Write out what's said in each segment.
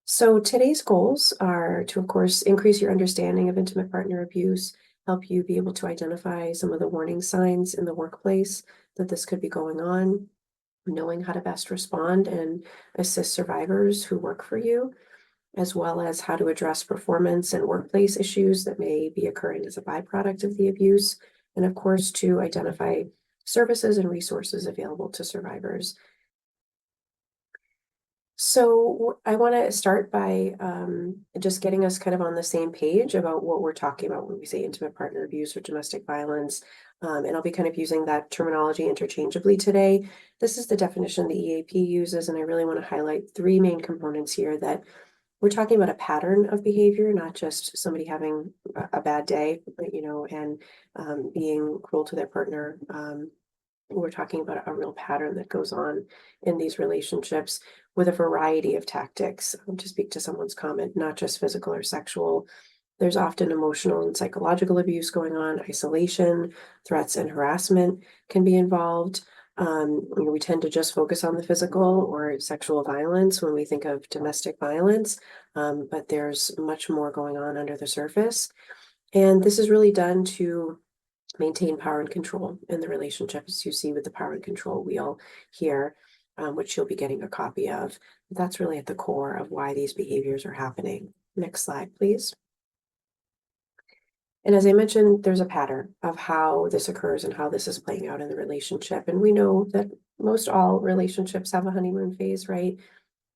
So today's goals are to, of course, increase your understanding of intimate partner abuse, help you be able to identify some of the warning signs in the workplace that this could be going on, knowing how to best respond and assist survivors who work for you, as well as how to address performance and workplace issues that may be occurring as a byproduct of the abuse, and of course, to identify services and resources available to survivors. So I want to start by just getting us kind of on the same page about what we're talking about when we say intimate partner abuse or domestic violence. And I'll be kind of using that terminology interchangeably today. This is the definition the EAP uses, and I really want to highlight three main components here that we're talking about a pattern of behavior, not just somebody having a bad day, and being cruel to their partner. We're talking about a real pattern that goes on in these relationships with a variety of tactics. To speak to someone's comment, not just physical or sexual. There's often emotional and psychological abuse going on, isolation, threats, and harassment can be involved. We tend to just focus on the physical or sexual violence when we think of domestic violence, but there's much more going on under the surface. And this is really done to maintain power and control in the relationship, as you see with the power and control wheel here, which you'll be getting a copy of. That's really at the core of why these behaviors are happening. Next slide, please. And as I mentioned, there's a pattern of how this occurs and how this is playing out in the relationship. And we know that most all relationships have a honeymoon phase, right?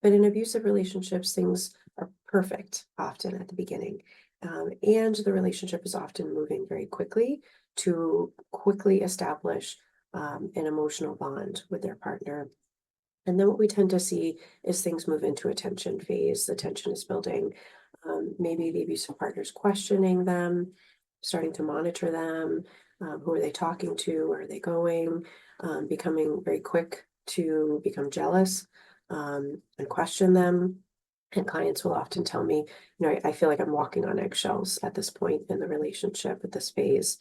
But in abusive relationships, things are perfect often at the beginning. And the relationship is often moving very quickly to quickly establish an emotional bond with their partner. And then what we tend to see is things move into a tension phase. The tension is building. Maybe the abusive partner's questioning them, starting to monitor them. Who are they talking to? Where are they going? Becoming very quick to become jealous and question them. And clients will often tell me, I feel like I'm walking on eggshells at this point in the relationship at this phase.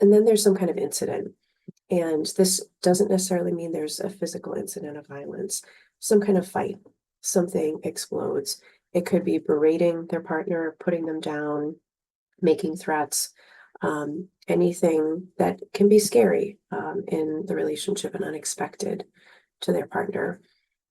And then there's some kind of incident. And this doesn't necessarily mean there's a physical incident of violence, some kind of fight, something explodes. It could be berating their partner, putting them down, making threats, anything that can be scary in the relationship and unexpected to their partner.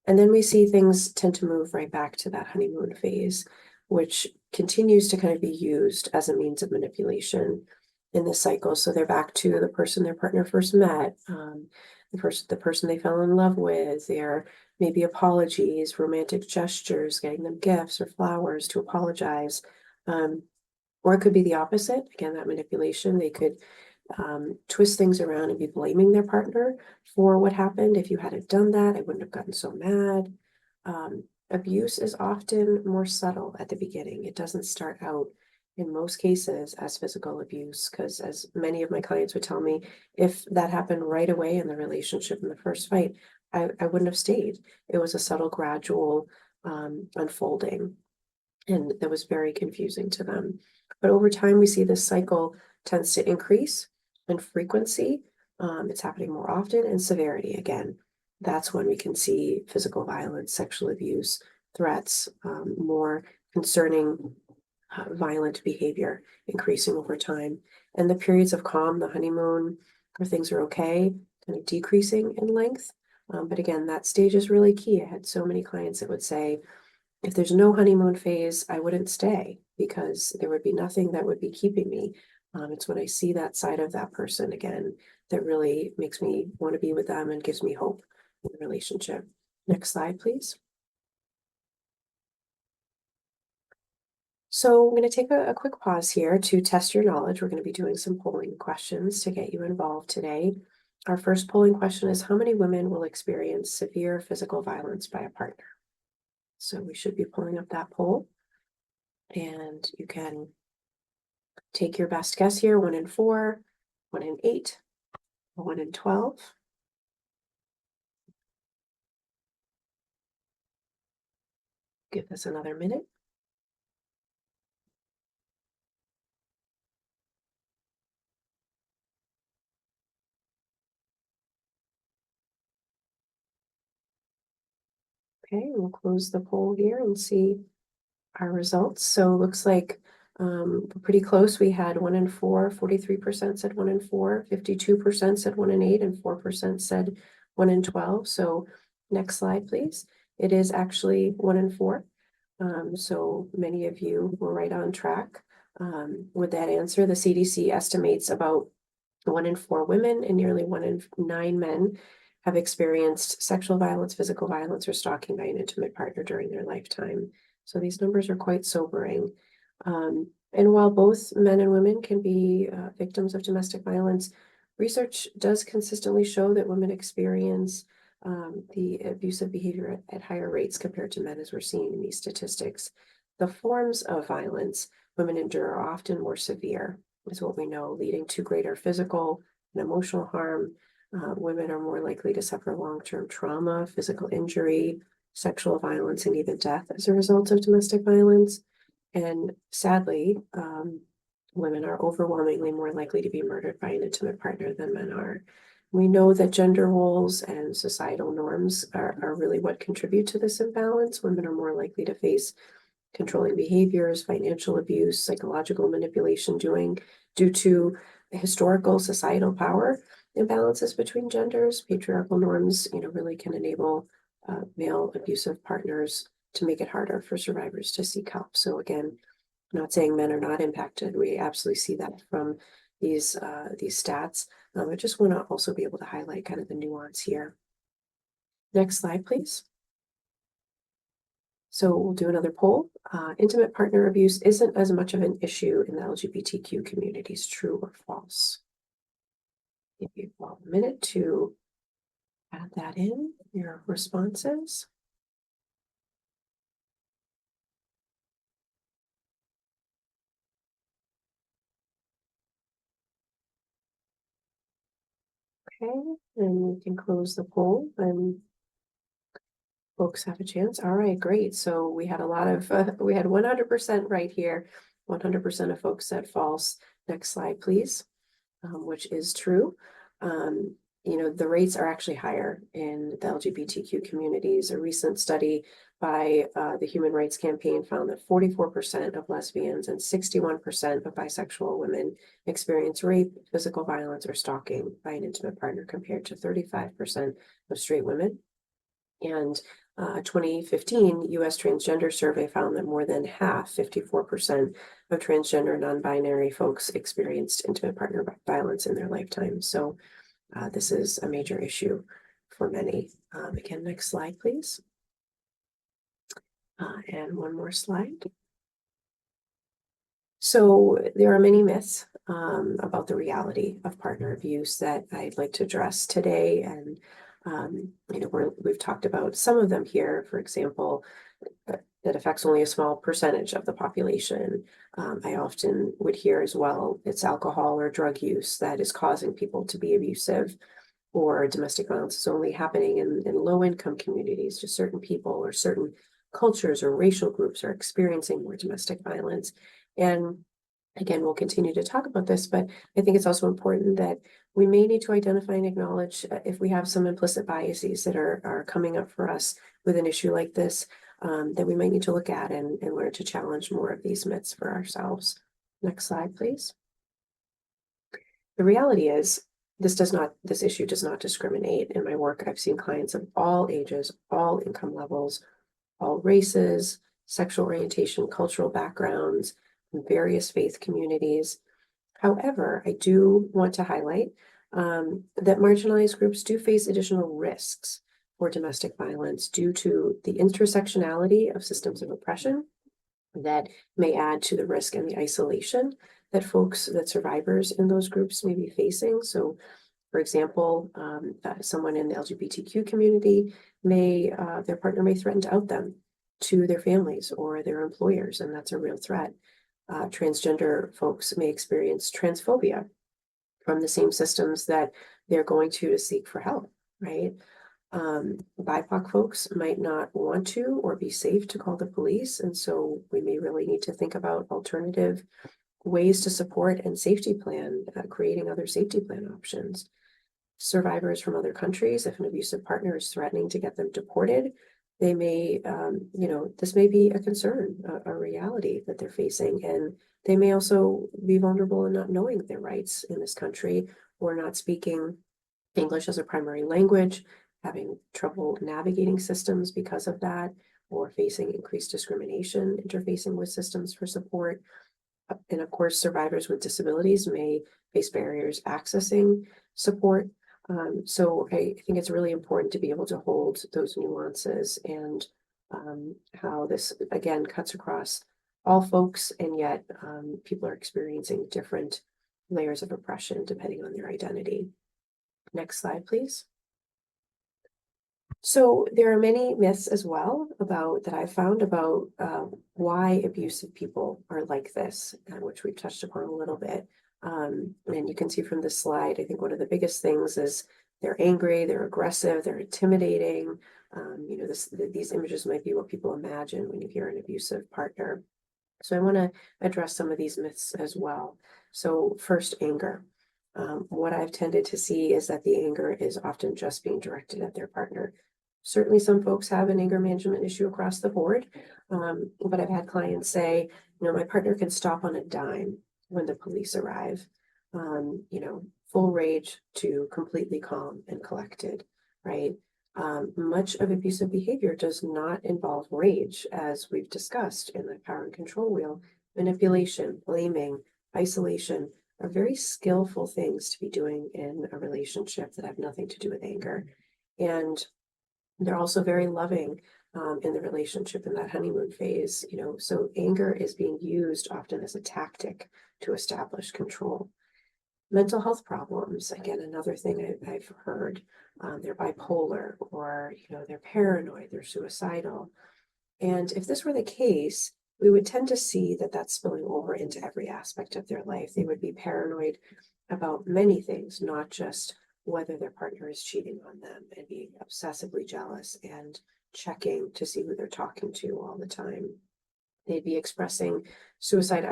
And then we see things tend to move right back to that honeymoon phase, which continues to kind of be used as a means of manipulation in this cycle. So they're back to the person their partner first met, the person they fell in love with, their maybe apologies, romantic gestures, getting them gifts or flowers to apologize. Or it could be the opposite. Again, that manipulation, they could twist things around and be blaming their partner for what happened. If you hadn't done that, I wouldn't have gotten so mad. Abuse is often more subtle at the beginning. It doesn't start out in most cases as physical abuse, because as many of my clients would tell me, if that happened right away in the relationship in the first fight, I wouldn't have stayed. It was a subtle, gradual unfolding, and that was very confusing to them. But over time, we see this cycle tends to increase in frequency. It's happening more often, and severity again. That's when we can see physical violence, sexual abuse, threats, more concerning violent behavior increasing over time. And the periods of calm, the honeymoon, where things are okay, kind of decreasing in length. But again, that stage is really key. I had so many clients that would say, if there's no honeymoon phase, I wouldn't stay because there would be nothing that would be keeping me. It's when I see that side of that person again that really makes me want to be with them and gives me hope in the relationship. Next slide, please. So I'm going to take a quick pause here to test your knowledge. We're going to be doing some polling questions to get you involved today. Our first polling question is, how many women will experience severe physical violence by a partner? So we should be pulling up that poll. And you can take your best guess here, 1 in 4, 1 in 8, 1 in 12. Give this another minute. Okay, we'll close the poll here and see our results. So it looks like we're pretty close. We had 1 in 4, 43% said 1 in 4, 52% said 1 in 8, and 4% said 1 in 12. So next slide, please. It is actually 1 in 4. So many of you were right on track with that answer. The CDC estimates about 1 in 4 women and nearly 1 in 9 men have experienced sexual violence, physical violence, or stalking by an intimate partner during their lifetime. So these numbers are quite sobering. And while both men and women can be victims of domestic violence, research does consistently show that women experience the abusive behavior at higher rates compared to men, as we're seeing in these statistics. The forms of violence women endure are often more severe, is what we know, leading to greater physical and emotional harm. Women are more likely to suffer long-term trauma, physical injury, sexual violence, and even death as a result of domestic violence. And sadly, women are overwhelmingly more likely to be murdered by an intimate partner than men are. We know that gender roles and societal norms are really what contribute to this imbalance. Women are more likely to face controlling behaviors, financial abuse, psychological manipulation due to historical societal power imbalances between genders. Patriarchal norms, really can enable male abusive partners to make it harder for survivors to seek help. So again, not saying men are not impacted. We absolutely see that from these stats. I just want to also be able to highlight kind of the nuance here. Next slide, please. So we'll do another poll. Intimate partner abuse isn't as much of an issue in the LGBTQ communities, true or false? Give you a minute to add that in, your responses. Okay, and we can close the poll and folks have a chance. All right, great. So we had a lot of, we had 100% right here. 100% of folks said false. Next slide, please, which is true. The rates are actually higher in the LGBTQ communities. A recent study by the Human Rights Campaign found that 44% of lesbians and 61% of bisexual women experience rape, physical violence, or stalking by an intimate partner, compared to 35% of straight women. And 2015 US Transgender Survey found that more than half, 54% of transgender non-binary folks experienced intimate partner violence in their lifetime. So this is a major issue for many. Again, next slide, please. And one more slide. So there are many myths about the reality of partner abuse that I'd like to address today. And, we've talked about some of them here. For example, that affects only a small percentage of the population. I often would hear as well, it's alcohol or drug use that is causing people to be abusive, or domestic violence is only happening in low-income communities. Just certain people or certain cultures or racial groups are experiencing more domestic violence. And again, we'll continue to talk about this, but I think it's also important that we may need to identify and acknowledge if we have some implicit biases that are coming up for us with an issue like this, that we might need to look at and learn to challenge more of these myths for ourselves. Next slide, please. The reality is, this issue does not discriminate. In my work, I've seen clients of all ages, all income levels, all races, sexual orientation, cultural backgrounds, and various faith communities. However, I do want to highlight that marginalized groups do face additional risks for domestic violence due to the intersectionality of systems of oppression that may add to the risk and the isolation that survivors in those groups may be facing. So, for example, someone in the LGBTQ community their partner may threaten to out them to their families or their employers, and that's a real threat. Transgender folks may experience transphobia from the same systems that they're going to seek for help, right? BIPOC folks might not want to or be safe to call the police, and so we may really need to think about alternative ways to support and safety plan, creating other safety plan options. Survivors from other countries, if an abusive partner is threatening to get them deported, They may, this may be a concern, a reality that they're facing, and they may also be vulnerable in not knowing their rights in this country or not speaking English as a primary language, having trouble navigating systems because of that, or facing increased discrimination, interfacing with systems for support. And of course, survivors with disabilities may face barriers accessing support. So I think it's really important to be able to hold those nuances and how this, again, cuts across all folks, and yet people are experiencing different layers of oppression depending on their identity. Next slide, please. So there are many myths as well about that I've found about why abusive people are like this, which we've touched upon a little bit. And you can see from this slide, I think one of the biggest things is they're angry, they're aggressive, they're intimidating. These images might be what people imagine when you hear an abusive partner. So I want to address some of these myths as well. So first, anger. What I've tended to see is that the anger is often just being directed at their partner. Certainly some folks have an anger management issue across the board, but I've had clients say, my partner can stop on a dime when the police arrive, full rage to completely calm and collected, right? Much of abusive behavior does not involve rage, as we've discussed in the power and control wheel. Manipulation, blaming, isolation are very skillful things to be doing in a relationship that have nothing to do with anger. And they're also very loving in the relationship in that honeymoon phase, so anger is being used often as a tactic to establish control. Mental health problems, again, another thing I've heard, they're bipolar, or, they're paranoid, they're suicidal. And if this were the case, we would tend to see that that's spilling over into every aspect of their life. They would be paranoid about many things, not just whether their partner is cheating on them, and being obsessively jealous and checking to see who they're talking to all the time. They'd be expressing suicide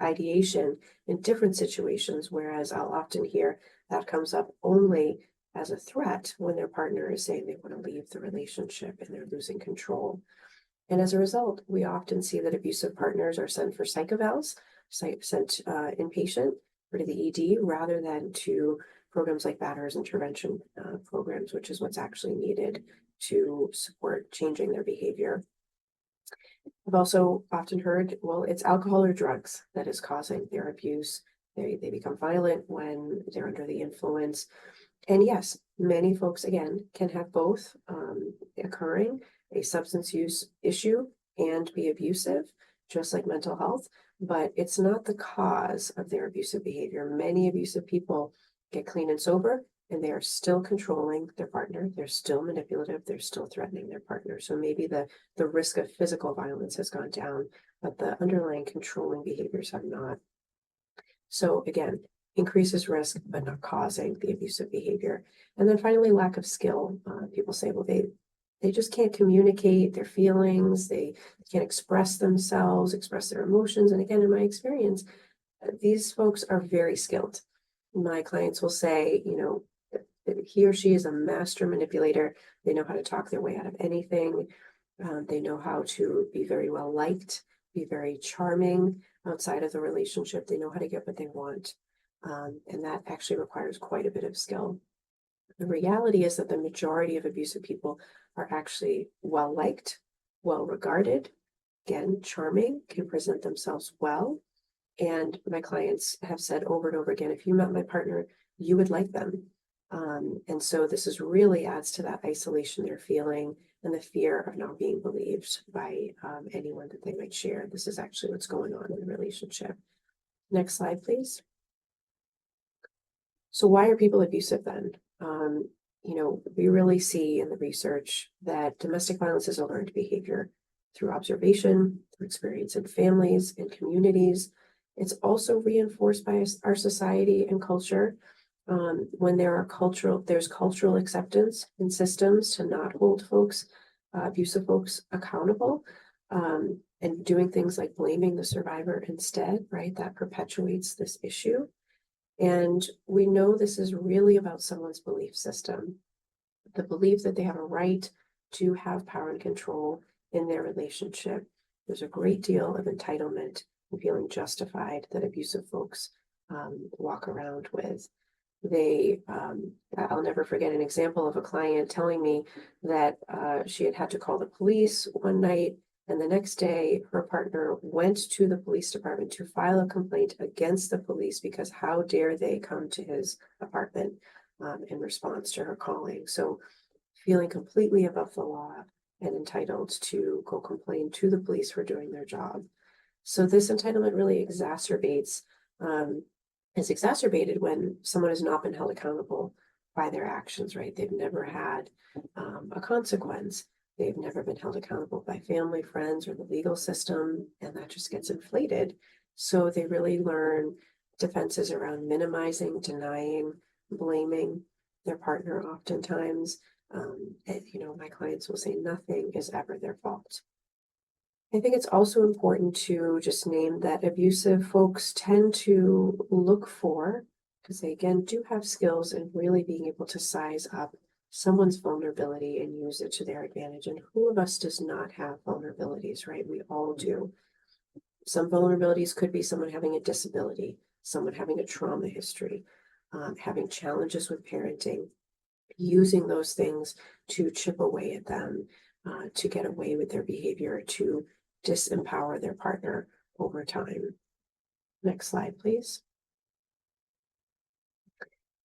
ideation in different situations, whereas I'll often hear that comes up only as a threat when their partner is saying they want to leave the relationship and they're losing control. And as a result, we often see that abusive partners are sent for psych evals, sent inpatient or to the ED, rather than to programs like batterers intervention programs, which is what's actually needed to support changing their behavior. I've also often heard, well, it's alcohol or drugs that is causing their abuse. They become violent when they're under the influence. And yes, many folks, again, can have both occurring, a substance use issue and be abusive, just like mental health, but it's not the cause of their abusive behavior. Many abusive people get clean and sober, and they are still controlling their partner. They're still manipulative. They're still threatening their partner. So maybe the risk of physical violence has gone down, but the underlying controlling behaviors have not. So again, increases risk, but not causing the abusive behavior. And then finally, lack of skill. People say, well, they just can't communicate their feelings. They can't express themselves, express their emotions. And again, in my experience, these folks are very skilled. My clients will say, he or she is a master manipulator. They know how to talk their way out of anything. They know how to be very well liked, be very charming outside of the relationship. They know how to get what they want. And that actually requires quite a bit of skill. The reality is that the majority of abusive people are actually well liked, well regarded, again, charming, can present themselves well. And my clients have said over and over again, if you met my partner, you would like them. And so this really adds to that isolation they're feeling and the fear of not being believed by anyone that they might share. This is actually what's going on in the relationship. Next slide, please. So why are people abusive then? We really see in the research that domestic violence is a learned behavior through observation, through experience in families and communities. It's also reinforced by our society and culture. When there's cultural acceptance in systems to not hold abusive folks accountable, and doing things like blaming the survivor instead, right? That perpetuates this issue. And we know this is really about someone's belief system, the belief that they have a right do have power and control in their relationship. There's a great deal of entitlement and feeling justified that abusive folks walk around with. I'll never forget an example of a client telling me that she had to call the police one night, and the next day her partner went to the police department to file a complaint against the police because how dare they come to his apartment in response to her calling. So feeling completely above the law and entitled to go complain to the police for doing their job. So this entitlement really is exacerbated when someone has not been held accountable by their actions, right? They've never had a consequence. They've never been held accountable by family, friends, or the legal system, and that just gets inflated. So they really learn defenses around minimizing, denying, blaming their partner oftentimes. My clients will say nothing is ever their fault. I think it's also important to just name that abusive folks tend to look for, because they again do have skills in really being able to size up someone's vulnerability and use it to their advantage. And who of us does not have vulnerabilities, right? We all do. Some vulnerabilities could be someone having a disability, someone having a trauma history, having challenges with parenting, using those things to chip away at them, to get away with their behavior, to disempower their partner over time. Next slide, please.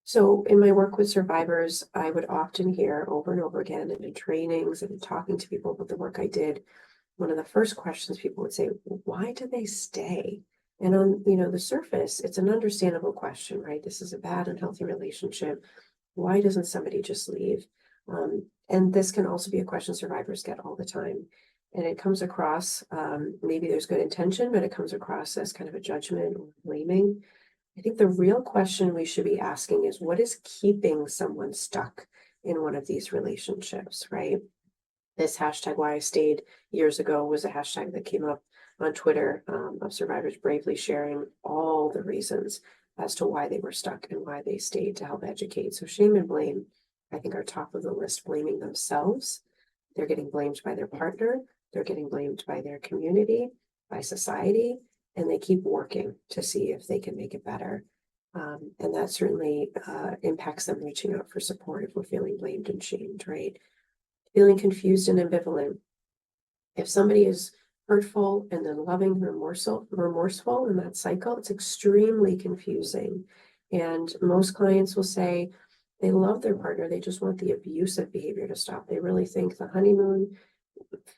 So in my work with survivors, I would often hear over and over again, and in trainings and in talking to people about the work I did, one of the first questions people would say, why do they stay? And on the surface, it's an understandable question, right? This is a bad, unhealthy relationship. Why doesn't somebody just leave? And this can also be a question survivors get all the time. And it comes across, maybe there's good intention, but it comes across as kind of a judgment or blaming. I think the real question we should be asking is, what is keeping someone stuck in one of these relationships, right? This hashtag why I stayed years ago was a hashtag that came up on Twitter of survivors bravely sharing all the reasons as to why they were stuck and why they stayed to help educate. So shame and blame, I think, are top of the list. Blaming themselves. They're getting blamed by their partner. They're getting blamed by their community, by society, and they keep working to see if they can make it better. And that certainly impacts them reaching out for support if we're feeling blamed and shamed, right? Feeling confused and ambivalent. If somebody is hurtful and then loving, remorseful in that cycle, it's extremely confusing. And most clients will say they love their partner, they just want the abusive behavior to stop. They really think the honeymoon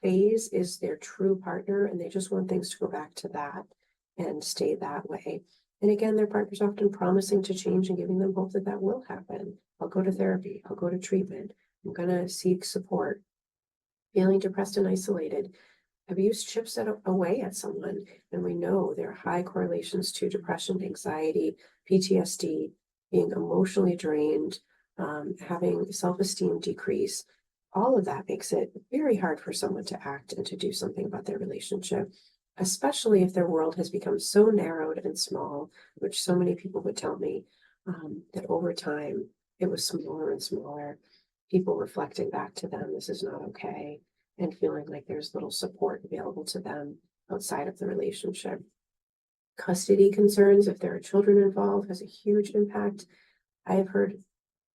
phase is their true partner, and they just want things to go back to that and stay that way. And again, their partner's often promising to change and giving them hope that that will happen. I'll go to therapy, I'll go to treatment, I'm going to seek support. Feeling depressed and isolated. Abuse chips away at someone, and we know there are high correlations to depression, anxiety, PTSD, being emotionally drained, having self-esteem decrease. All of that makes it very hard for someone to act and to do something about their relationship, especially if their world has become so narrowed and small, which so many people would tell me that over time it was smaller and smaller. People reflecting back to them, this is not okay, and feeling like there's little support available to them outside of the relationship. Custody concerns, if there are children involved, has a huge impact. I have heard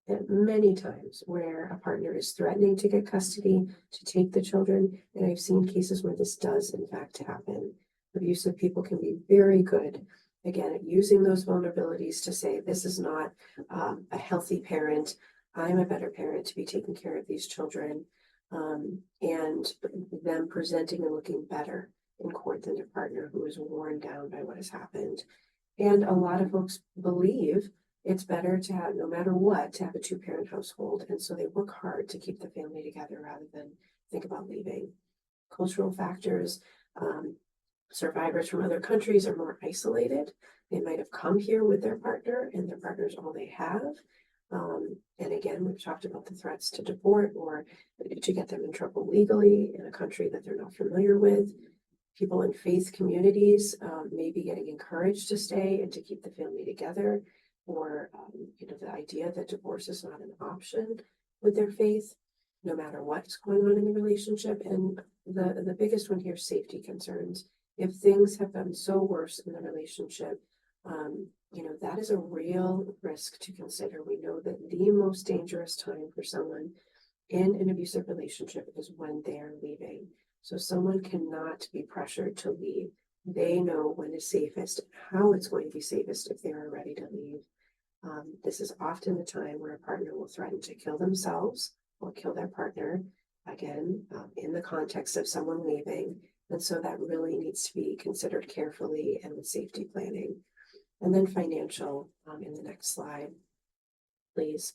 it many times where a partner is threatening to get custody, to take the children, and I've seen cases where this does in fact happen. Abusive people can be very good, again, at using those vulnerabilities to say, this is not a healthy parent. I'm a better parent to be taking care of these children, and them presenting and looking better in court than their partner who is worn down by what has happened. And a lot of folks believe it's better to have, no matter what, to have a two-parent household. And so they work hard to keep the family together rather than think about leaving. Cultural factors, survivors from other countries are more isolated. They might have come here with their partner and their partner's all they have. And again, we've talked about the threats to deport or to get them in trouble legally in a country that they're not familiar with. People in faith communities may be getting encouraged to stay and to keep the family together, or the idea that divorce is not an option with their faith. no matter what's going on in the relationship. And the biggest one here is safety concerns. If things have gotten so worse in the relationship, that is a real risk to consider. We know that the most dangerous time for someone in an abusive relationship is when they're leaving. So someone cannot be pressured to leave. They know when is safest, how it's going to be safest if they are ready to leave. This is often the time where a partner will threaten to kill themselves or kill their partner, again, in the context of someone leaving. And so that really needs to be considered carefully and with safety planning. And then financial, in the next slide, please.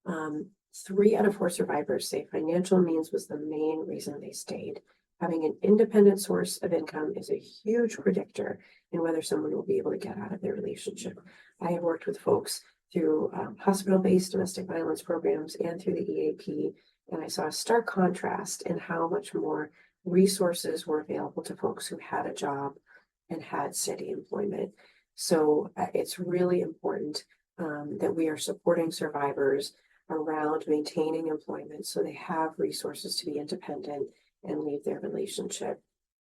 3 out of 4 survivors say financial means was the main reason they stayed. Having an independent source of income is a huge predictor in whether someone will be able to get out of their relationship. I have worked with folks through hospital-based domestic violence programs and through the EAP, and I saw a stark contrast in how much more resources were available to folks who had a job and had steady employment. So it's really important that we are supporting survivors around maintaining employment so they have resources to be independent and leave their relationship.